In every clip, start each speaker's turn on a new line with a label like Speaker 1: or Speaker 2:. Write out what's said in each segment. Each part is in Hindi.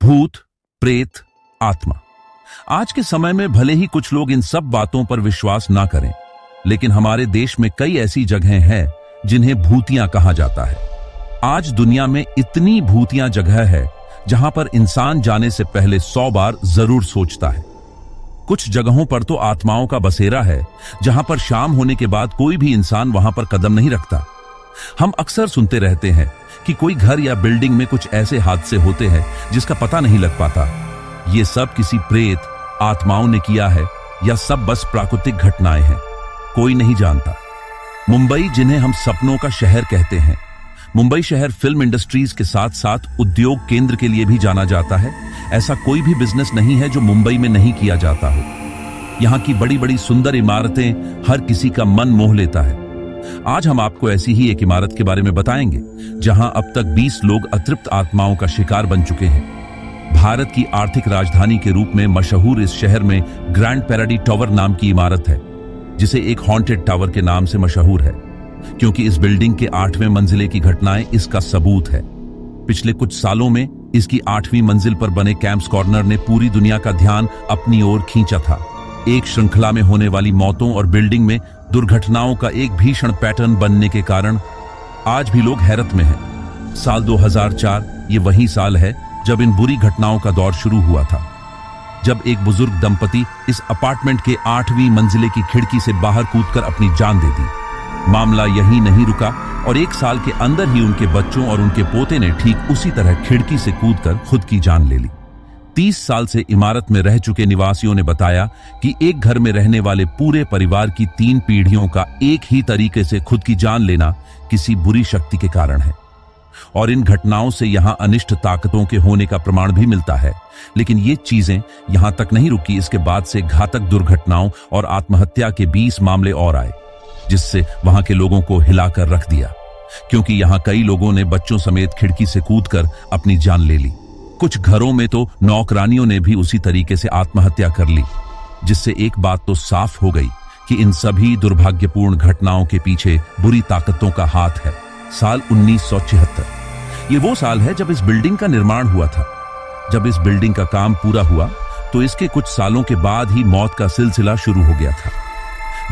Speaker 1: भूत, प्रेत, आत्मा। आज के समय में भले ही कुछ लोग इन सब बातों पर विश्वास ना करें, लेकिन हमारे देश में कई ऐसी जगहें हैं जिन्हें भूतियां कहा जाता है। आज दुनिया में इतनी भूतियां जगह है जहां पर इंसान जाने से पहले 100 बार जरूर सोचता है। कुछ जगहों पर तो आत्माओं का बसेरा है जहां पर शाम होने के बाद कोई भी इंसान वहां पर कदम नहीं रखता। हम अक्सर सुनते रहते हैं कि कोई घर या बिल्डिंग में कुछ ऐसे हादसे होते हैं जिसका पता नहीं लग पाता। ये सब किसी प्रेत, आत्माओं ने किया है या सब बस प्राकृतिक घटनाएं हैं, कोई नहीं जानता। मुंबई, जिन्हें हम सपनों का शहर कहते हैं, मुंबई शहर फिल्म इंडस्ट्रीज के साथ साथ उद्योग केंद्र के लिए भी जाना जाता है। ऐसा कोई भी बिजनेस नहीं है जो मुंबई में नहीं किया जाता हो। यहाँ की बड़ी बड़ी सुंदर इमारतें हर किसी का मन मोह लेता है। आज हम आपको ऐसी ही एक इमारत के बारे में बताएंगे जहां अब तक 20 लोग अतृप्त आत्माओं का शिकार बन चुके हैं। भारत की आर्थिक राजधानी के रूप में मशहूर इस शहर में ग्रैंड पैराडी टावर नाम की इमारत है, जिसे एक हॉन्टेड टावर के नाम से मशहूर है, क्योंकि इस बिल्डिंग के 8वें मंजिले की घटनाएं इसका सबूत है। पिछले कुछ सालों में इसकी 8वीं मंजिल पर बने कैंप्स कॉर्नर ने पूरी दुनिया का ध्यान अपनी ओर खींचा था। एक श्रृंखला में होने वाली मौतों और बिल्डिंग में दुर्घटनाओं का एक भीषण पैटर्न बनने के कारण आज भी लोग हैरत में हैं। साल 2004 ये वही साल है जब इन बुरी घटनाओं का दौर शुरू हुआ था, जब एक बुजुर्ग दंपति इस अपार्टमेंट के 8वीं मंजिले की खिड़की से बाहर कूदकर अपनी जान दे दी। मामला यहीं नहीं रुका और 1 साल के अंदर ही उनके बच्चों और उनके पोते ने ठीक उसी तरह खिड़की से कूदकर खुद की जान ले ली। 30 साल से इमारत में रह चुके निवासियों ने बताया कि एक घर में रहने वाले पूरे परिवार की 3 पीढ़ियों का एक ही तरीके से खुद की जान लेना किसी बुरी शक्ति के कारण है। और इन घटनाओं से यहां अनिष्ट ताकतों के होने का प्रमाण भी मिलता है। लेकिन ये चीजें यहां तक नहीं रुकी। इसके बाद से घातक दुर्घटनाओं और आत्महत्या के 20 मामले और आए, जिससे वहां के लोगों को हिलाकर रख दिया, क्योंकि यहां कई लोगों ने बच्चों समेत खिड़की से कूदकर अपनी जान ले ली। कुछ घरों में तो नौकरानियों ने भी उसी तरीके से आत्महत्या कर ली, जिससे एक बात तो साफ हो गई कि इन सभी दुर्भाग्यपूर्ण घटनाओं के पीछे बुरी ताकतों का हाथ है। साल 1976 ये वो साल है जब इस बिल्डिंग का निर्माण हुआ था। जब इस बिल्डिंग का काम पूरा हुआ तो इसके कुछ सालों के बाद ही मौत का सिलसिला शुरू हो गया था।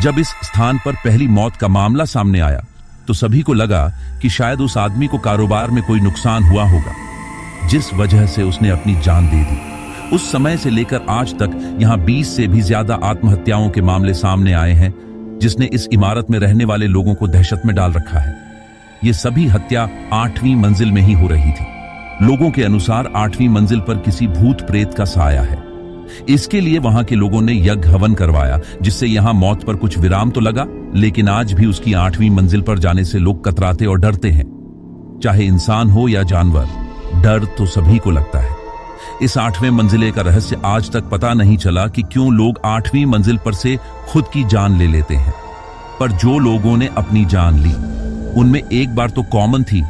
Speaker 1: जब इस स्थान पर पहली मौत का मामला सामने आया तो सभी को लगा कि शायद उस आदमी को कारोबार में कोई नुकसान हुआ होगा, जिस वजह से उसने अपनी जान दे दी। उस समय से लेकर आज तक यहां 20 से भी ज्यादा आत्महत्याओं के मामले सामने आए हैं, जिसने इस इमारत में रहने वाले लोगों को दहशत में डाल रखा है। ये सभी हत्या 8वीं मंजिल में ही हो रही थी। लोगों के अनुसार 8वीं मंजिल पर किसी भूत प्रेत का साया है। इसके लिए वहां के लोगों ने यज्ञ हवन करवाया, जिससे यहां मौत पर कुछ विराम तो लगा, लेकिन आज भी उसकी 8वीं मंजिल पर जाने से लोग कतराते और डरते हैं। चाहे इंसान हो या जानवर, डर तो सभी को लगता है। इस 8वें मंजिले का रहस्य आज तक पता नहीं चला कि क्यों लोग 8वीं मंजिल पर से खुद की जान ले लेते हैं। पर जो लोगों ने अपनी जान ली, उनमें एक बार तो कॉमन थी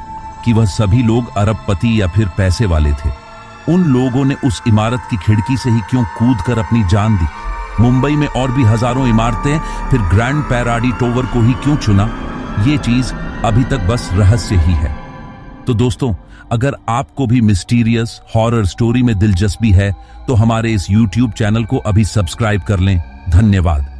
Speaker 1: कि वह सभी लोग अरबपति या फिर पैसे वाले थे। उन लोगों ने उस इमारत की खिड़की से ही क्यों कूदकर अपनी जान दी? मुंबई में और भी हजारों इमारतें, फिर ग्रैंड पैराडी टावर को ही क्यों चुना? ये चीज अभी तक बस रहस्य ही है। तो दोस्तों, अगर आपको भी मिस्टीरियस हॉरर स्टोरी में दिलचस्पी है तो हमारे इस YouTube चैनल को अभी सब्सक्राइब कर लें। धन्यवाद।